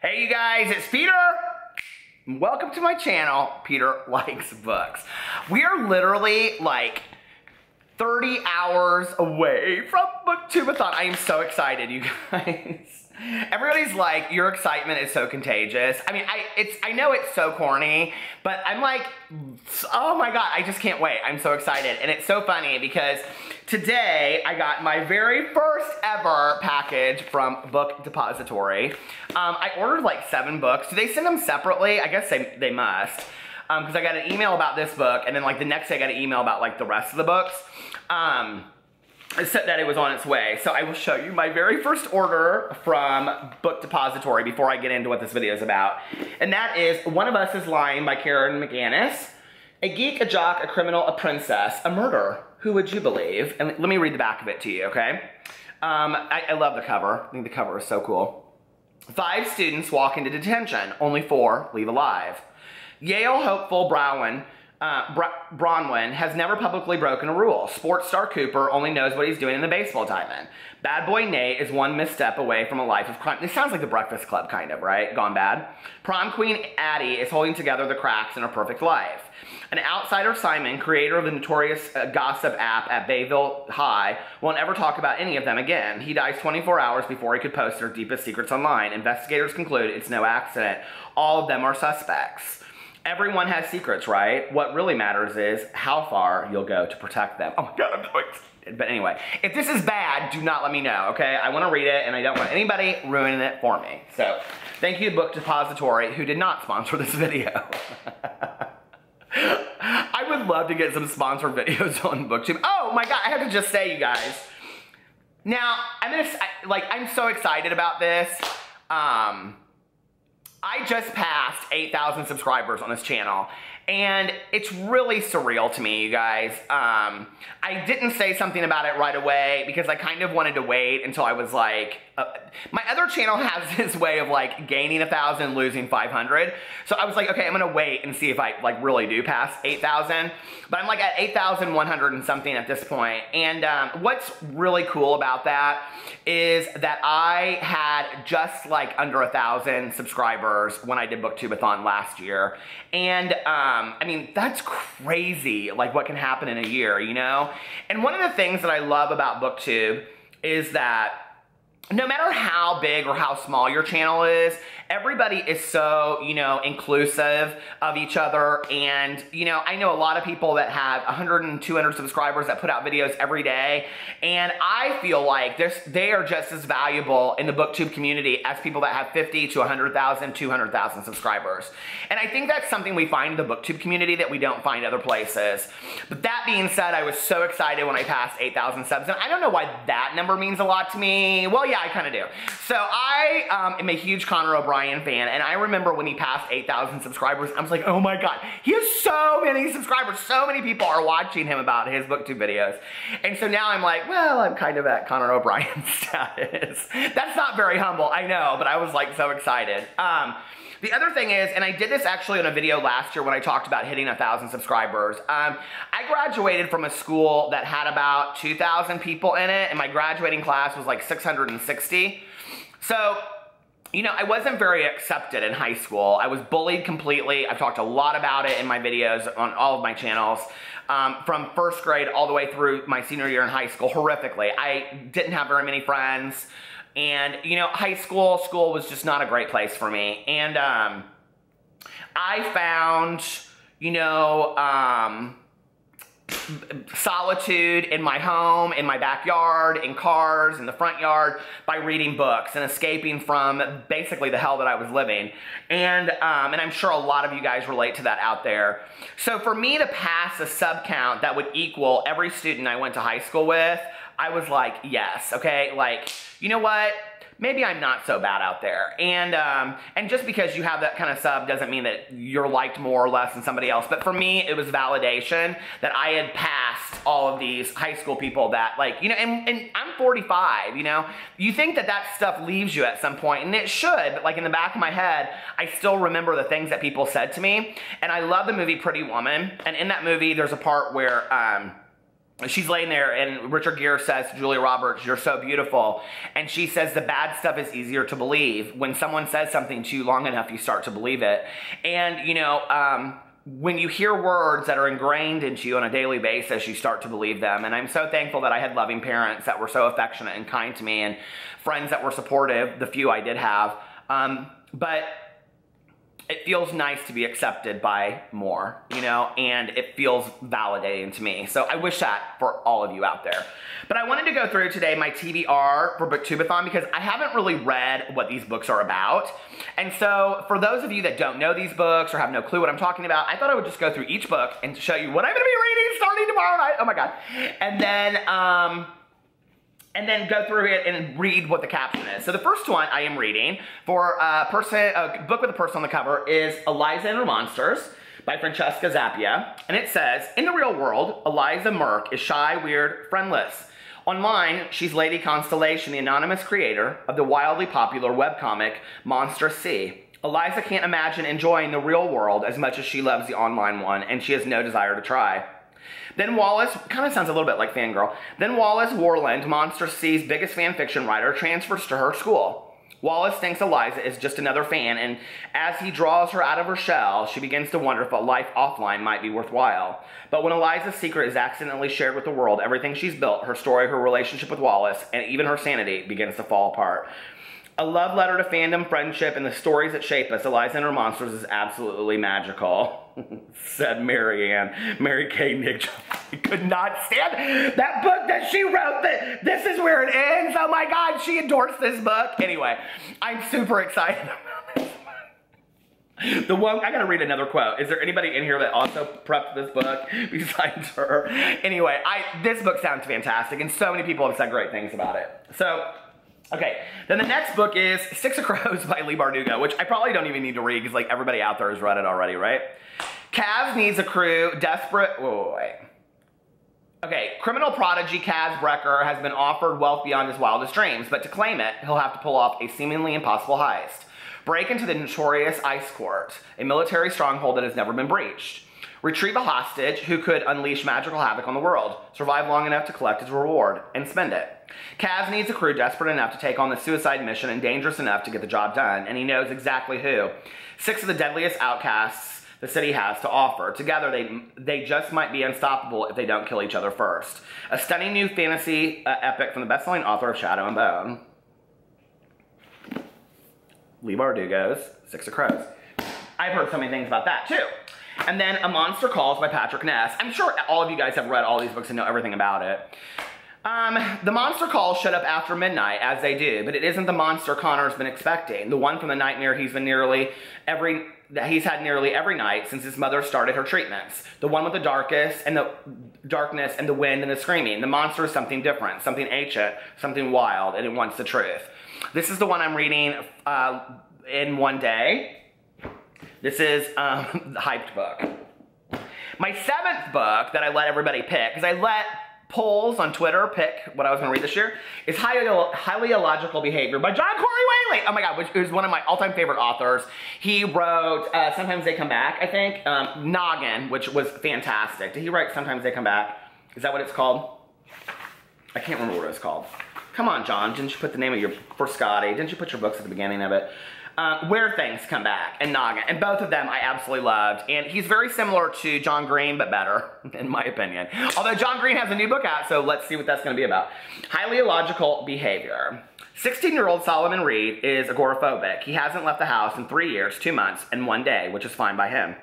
Hey you guys, it's Peter. Welcome to my channel, Peter Likes Books. We are literally like 30 hours away from Booktube-A-Thon. I am so excited, you guys. Everybody's like, your excitement is so contagious. I mean, I know it's so corny, but I'm like, oh my God, I just can't wait. I'm so excited. And it's so funny because today I got my very first ever package from Book Depository. I ordered like 7 books. Do they send them separately? I guess they must. Because I got an email about this book, and then like the next day I got an email about like the rest of the books. It said that it was on its way. So I will show you my very first order from Book Depository before I get into what this video is about. And that is One of Us is Lying by Karen McGannis. A geek, a jock, a criminal, a princess, a murder. Who would you believe? And let me read the back of it to you, okay? I love the cover. I think the cover is so cool. 5 students walk into detention. Only 4 leave alive. Yale hopeful Bronwyn has never publicly broken a rule. Sports star Cooper only knows what he's doing in the baseball diamond. Bad boy Nate is one misstep away from a life of crime. This sounds like the Breakfast Club, kind of, right? Gone bad. Prom queen Addie is holding together the cracks in her perfect life. An outsider Simon, creator of the notorious gossip app at Bayville High, won't ever talk about any of them again. He dies 24 hours before he could post their deepest secrets online. Investigators conclude it's no accident. All of them are suspects. Everyone has secrets, right? What really matters is how far you'll go to protect them. Oh my God, I'm so excited. But anyway, if this is bad, do not let me know, okay? I want to read it, and I don't want anybody ruining it for me. So, thank you to Book Depository, who did not sponsor this video. I would love to get some sponsored videos on Booktube. Oh my God, I have to just say, you guys. Now, I'm so excited about this. I just passed 8,000 subscribers on this channel, and it's really surreal to me, you guys. I didn't say something about it right away because I kind of wanted to wait until I was like, my other channel has this way of like gaining 1,000, losing 500. So I was like, okay, I'm gonna wait and see if I like really do pass 8,000. But I'm like at 8,100 and something at this point. And what's really cool about that is that I had just like under 1,000 subscribers when I did Booktube-A-Thon last year. And I mean, that's crazy, like what can happen in a year, you know? And one of the things that I love about Booktube is that no matter how big or how small your channel is, everybody is so, you know, inclusive of each other. And, you know, I know a lot of people that have 100 and 200 subscribers that put out videos every day. And I feel like they are just as valuable in the Booktube community as people that have 50 to 100,000, 200,000 subscribers. And I think that's something we find in the Booktube community that we don't find other places. But that being said, I was so excited when I passed 8,000 subs. And I don't know why that number means a lot to me. Well, yeah, I kind of do. So I am a huge Connor O'Brien fan, and I remember when he passed 8,000 subscribers, I was like, oh my God, he has so many subscribers. So many people are watching him about his Booktube videos. And so now I'm like, well, I'm kind of at Connor O'Brien status. That's not very humble, I know, but I was like so excited. The other thing is, and I did this actually on a video last year when I talked about hitting 1,000 subscribers. I graduated from a school that had about 2,000 people in it, and my graduating class was like 660. So, you know, I wasn't very accepted in high school. I was bullied completely. I've talked a lot about it in my videos on all of my channels. From first grade all the way through my senior year in high school, horrifically. I didn't have very many friends. And, you know, high school was just not a great place for me. And I found, you know, solitude in my home, in my backyard, in cars, in the front yard, by reading books and escaping from basically the hell that I was living. And I'm sure a lot of you guys relate to that out there. So for me to pass a sub count that would equal every student I went to high school with, I was like, yes, okay, like, you know what? Maybe I'm not so bad out there. And just because you have that kind of sub doesn't mean that you're liked more or less than somebody else. But for me, it was validation that I had passed all of these high school people that, like, you know, and I'm 45, you know? You think that that stuff leaves you at some point, and it should, but like in the back of my head, I still remember the things that people said to me. And I love the movie Pretty Woman. And in that movie, there's a part where she's laying there, and Richard Gere says to Julia Roberts, "You're so beautiful." And she says, "The bad stuff is easier to believe. When someone says something to you long enough, you start to believe it." And, you know, when you hear words that are ingrained into you on a daily basis, you start to believe them. And I'm so thankful that I had loving parents that were so affectionate and kind to me, and friends that were supportive, the few I did have. But it feels nice to be accepted by more, you know, and it feels validating to me. So I wish that for all of you out there. But I wanted to go through today my TBR for Booktube-A-Thon because I haven't really read what these books are about. And so for those of you that don't know these books or have no clue what I'm talking about, I thought I would just go through each book and show you what I'm gonna be reading starting tomorrow night. Oh my God. And then go through it and read what the caption is. So the first one I am reading for a book with a person on the cover is Eliza and Her Monsters by Francesca Zappia. And it says, in the real world, Eliza Merck is shy, weird, friendless. Online, she's Lady Constellation, the anonymous creator of the wildly popular webcomic Monster C. Eliza can't imagine enjoying the real world as much as she loves the online one, and she has no desire to try. Then Wallace, kind of sounds a little bit like Fangirl, then Wallace Warland, Monster C's biggest fan fiction writer, transfers to her school. Wallace thinks Eliza is just another fan, and as he draws her out of her shell, she begins to wonder if a life offline might be worthwhile. But when Eliza's secret is accidentally shared with the world, everything she's built, her story, her relationship with Wallace, and even her sanity begins to fall apart. A love letter to fandom, friendship, and the stories that shape us, Eliza and Her Monsters is absolutely magical, said Mary Kay Nick. I could not stand that book that she wrote. This is where it ends. Oh my God, she endorsed this book. Anyway, I'm super excited about this one. I gotta read another quote. Is there anybody in here that also prepped this book besides her? Anyway, this book sounds fantastic, and so many people have said great things about it. So, okay, then the next book is Six of Crows by Leigh Bardugo, which I probably don't even need to read because like everybody out there has read it already, right? Kaz needs a crew, desperate, Okay, criminal prodigy Kaz Brecker has been offered wealth beyond his wildest dreams, but to claim it, he'll have to pull off a seemingly impossible heist. Break into the notorious Ice Court, a military stronghold that has never been breached. Retrieve a hostage who could unleash magical havoc on the world, survive long enough to collect his reward, and spend it. Kaz needs a crew desperate enough to take on the suicide mission and dangerous enough to get the job done, and he knows exactly who. 6 of the deadliest outcasts the city has to offer. Together, they just might be unstoppable if they don't kill each other first. A stunning new fantasy epic from the best-selling author of Shadow and Bone. Leigh Bardugo's Six of Crows. I've heard so many things about that, too. And then A Monster Calls by Patrick Ness. I'm sure all of you guys have read all these books and know everything about it. The monster calls showed up after midnight, as they do, but it isn't the monster Connor's been expecting. The one from the nightmare he's had nearly every night since his mother started her treatments. The one with the darkness and the wind and the screaming. The monster is something different, something ancient, something wild, and it wants the truth. This is the one I'm reading in one day. This is the hyped book. My 7th book that I let everybody pick, because I let polls on Twitter pick what I was going to read this year, is Highly Illogical Behavior by John Corey Whaley. Oh my God, which is one of my all-time favorite authors. He wrote Sometimes They Come Back, I think. Noggin, which was fantastic. Did he write Sometimes They Come Back? Is that what it's called? I can't remember what it's called. Come on, John. Didn't you put the name of for Scotty? Didn't you put your books at the beginning of it? Where Things Come Back and Noggin. And both of them I absolutely loved. And he's very similar to John Green, but better, in my opinion. Although John Green has a new book out, so let's see what that's going to be about. Highly Illogical Behavior. 16-year-old Solomon Reed is agoraphobic. He hasn't left the house in 3 years, 2 months, and 1 day, which is fine by him.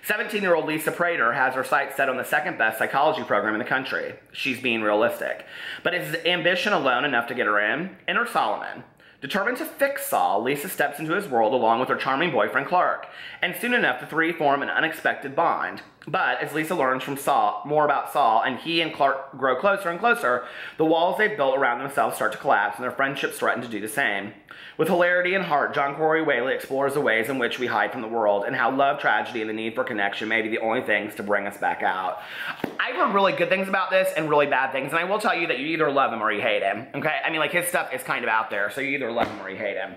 17-year-old Lisa Prater has her sights set on the 2nd best psychology program in the country. She's being realistic. But is ambition alone enough to get her in? Enter Solomon. Determined to fix Saul, Lisa steps into his world along with her charming boyfriend Clark, and soon enough the three form an unexpected bond. But as Lisa learns from more about Saul, and he and Clark grow closer and closer, the walls they've built around themselves start to collapse, and their friendships threaten to do the same. With hilarity and heart, John Corey Whaley explores the ways in which we hide from the world, and how love, tragedy, and the need for connection may be the only things to bring us back out. I've heard really good things about this and really bad things, and I will tell you that you either love him or you hate him, okay? I mean, like, his stuff is kind of out there, so you either love him or you hate him.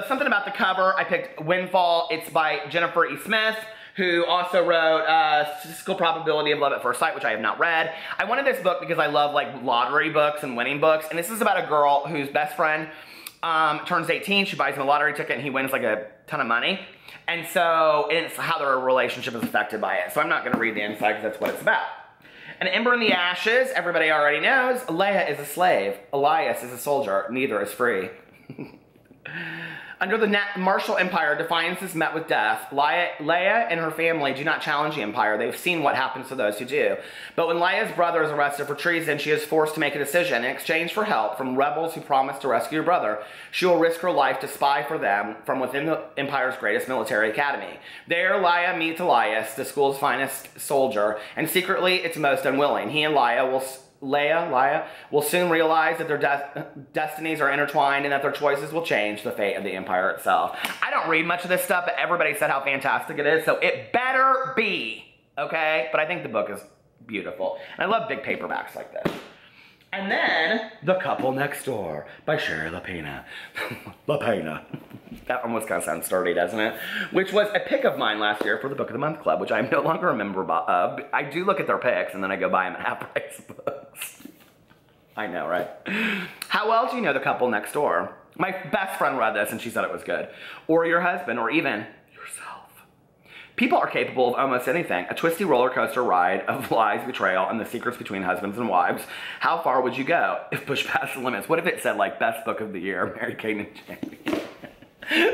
Something about the cover, I picked Windfall. It's by Jennifer E. Smith. who also wrote Statistical Probability of Love at First Sight, which I have not read. I wanted this book because I love like lottery books and winning books, and this is about a girl whose best friend turns 18, she buys him a lottery ticket, and he wins like a ton of money. And so it's how their relationship is affected by it. So I'm not going to read the inside because that's what it's about. An Ember in the Ashes, everybody already knows. Leia is a slave. Elias is a soldier. Neither is free. Under the Martial Empire, defiance is met with death. Leia and her family do not challenge the Empire. They've seen what happens to those who do. But when Leia's brother is arrested for treason, she is forced to make a decision. In exchange for help from rebels who promise to rescue her brother, she will risk her life to spy for them from within the Empire's greatest military academy. There, Leia meets Elias, the school's finest soldier, and secretly it's most unwilling. He and Leia will soon realize that their destinies are intertwined and that their choices will change the fate of the Empire itself. I don't read much of this stuff, but everybody said how fantastic it is, so it better be, okay? But I think the book is beautiful. And I love big paperbacks like this. And then, The Couple Next Door by Sherry LaPena. LaPena. That almost kind of sounds sturdy, doesn't it? Which was a pick of mine last year for the Book of the Month Club, which I'm no longer a member of. I do look at their picks, and then I go buy them at half-price books. I know, right? How well do you know The Couple Next Door? My best friend read this, and she said it was good. Or your husband, or even yourself. People are capable of almost anything. A twisty roller coaster ride of lies, betrayal, and the secrets between husbands and wives. How far would you go if pushed past the limits? What if it said, like, best book of the year, Mary-Kate and Jamie?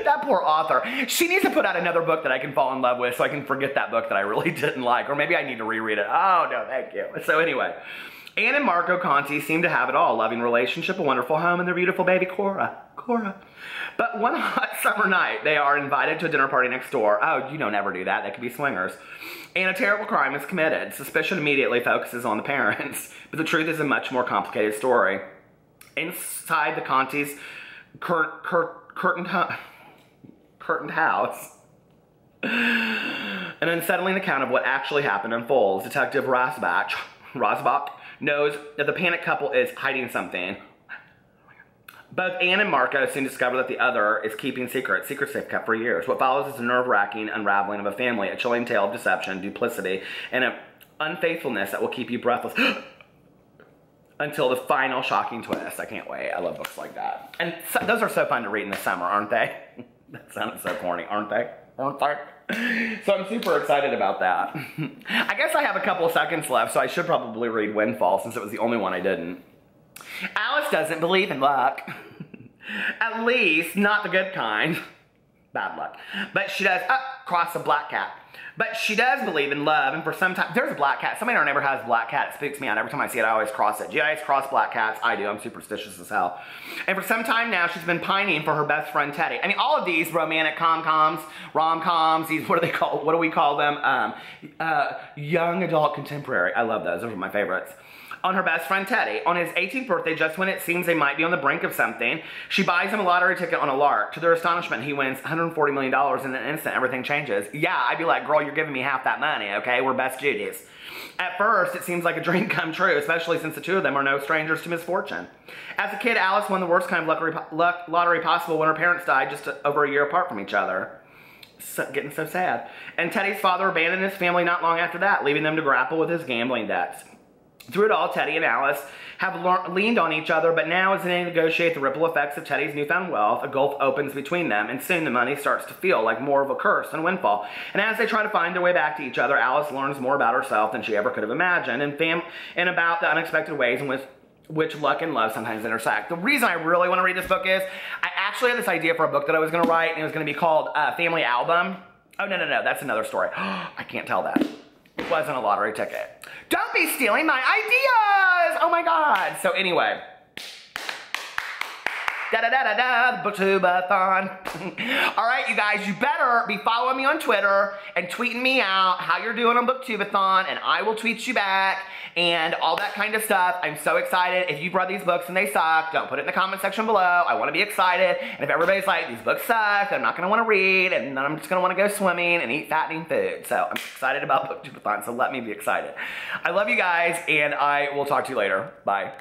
That poor author. She needs to put out another book that I can fall in love with so I can forget that book that I really didn't like. Or maybe I need to reread it. Oh, no, thank you. So anyway, Anne and Marco Conti seem to have it all. Loving relationship, a wonderful home, and their beautiful baby, Cora. But one hot summer night, they are invited to a dinner party next door. Oh, you don't ever do that. They could be swingers. And a terrible crime is committed. Suspicion immediately focuses on the parents. But the truth is a much more complicated story. Inside the Conti's curtained house, an unsettling account of what actually happened unfolds. Detective Rosbach knows that the panicked couple is hiding something. Both Anne and Marco soon discover that the other is keeping secrets they've kept for years. What follows is a nerve-wracking unraveling of a family, a chilling tale of deception, duplicity, and an unfaithfulness that will keep you breathless until the final shocking twist. I can't wait. I love books like that. And so, those are so fun to read in the summer, aren't they? That sounded so corny, aren't they? Aren't they? So I'm super excited about that. I guess I have a couple of seconds left, so I should probably read Windfall since it was the only one I didn't. Alice doesn't believe in luck. At least, not the good kind. Bad luck. But she does, cross a black cat. But she does believe in love, and for some time, there's a black cat. Somebody in our neighbor has a black cat. It spooks me out. Every time I see it, I always cross it. Do you guys cross black cats? I do. I'm superstitious as hell. And for some time now, she's been pining for her best friend, Teddy. I mean, all of these romantic rom-coms, these, what do we call them? Young adult contemporary. I love those. Those are my favorites. On her best friend Teddy. On his 18th birthday, just when it seems they might be on the brink of something, she buys him a lottery ticket on a lark. To their astonishment, he wins $140 million in an instant. Everything changes. Yeah, I'd be like, girl, you're giving me half that money, okay? We're best Judies. At first, it seems like a dream come true, especially since the two of them are no strangers to misfortune. As a kid, Alice won the worst kind of lottery possible when her parents died just over a year apart from each other. Getting so sad. And Teddy's father abandoned his family not long after that, leaving them to grapple with his gambling debts. Through it all, Teddy and Alice have leaned on each other, but now as they negotiate the ripple effects of Teddy's newfound wealth, a gulf opens between them, and soon the money starts to feel like more of a curse than a windfall. And as they try to find their way back to each other, Alice learns more about herself than she ever could have imagined, and about the unexpected ways in which luck and love sometimes intersect. The reason I really want to read this book is, I actually had this idea for a book that I was going to write, and it was going to be called Family Album. Oh, no, that's another story. I can't tell that. It wasn't a lottery ticket. Don't be stealing my ideas! Oh my God. So anyway. Da-da-da-da-da, Booktube-A-Thon. All right, you guys, you better be following me on Twitter and tweeting me out how you're doing on Booktube-A-Thon, and I will tweet you back and all that kind of stuff. I'm so excited. If you've read these books and they suck, don't put it in the comment section below. I want to be excited. And if everybody's like, these books suck, I'm not going to want to read, and then I'm just going to want to go swimming and eat fattening food. So I'm excited about Booktube-A-Thon, so let me be excited. I love you guys, and I will talk to you later. Bye.